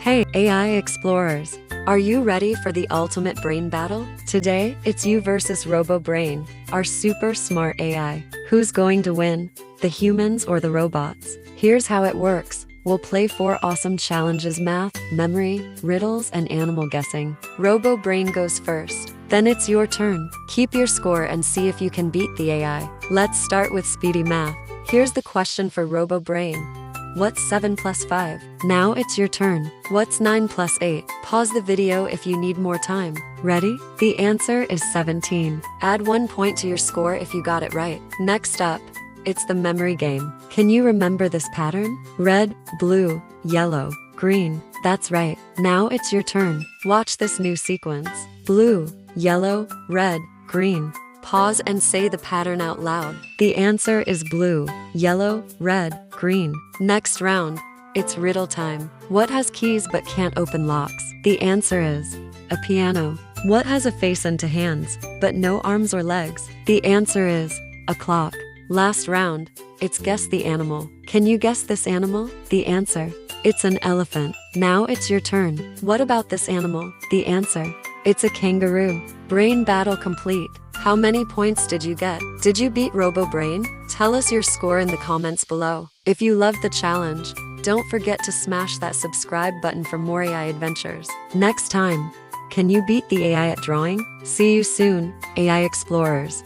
Hey, AI explorers! Are you ready for the ultimate brain battle? Today, it's you versus RoboBrain, our super smart AI. Who's going to win? The humans or the robots? Here's how it works. We'll play 4 awesome challenges: math, memory, riddles, and animal guessing. RoboBrain goes first. Then it's your turn. Keep your score and see if you can beat the AI. Let's start with speedy math. Here's the question for RoboBrain. What's 7 plus 5? Now it's your turn. What's 9 plus 8? Pause the video if you need more time. Ready? The answer is 17. Add 1 point to your score if you got it right. Next up, it's the memory game. Can you remember this pattern? Red, blue, yellow, green. That's right. Now it's your turn. Watch this new sequence. Blue, yellow, red, green. Pause and say the pattern out loud. The answer is blue, yellow, red, green. Next round, it's riddle time. What has keys but can't open locks? The answer is a piano. What has a face and 2 hands, but no arms or legs? The answer is a clock. Last round, it's guess the animal. Can you guess this animal? The answer, it's an elephant. Now it's your turn. What about this animal? The answer, it's a kangaroo. Brain battle complete. How many points did you get? Did you beat RoboBrain? Tell us your score in the comments below. If you loved the challenge, don't forget to smash that subscribe button for more AI adventures. Next time, can you beat the AI at drawing? See you soon, AI explorers.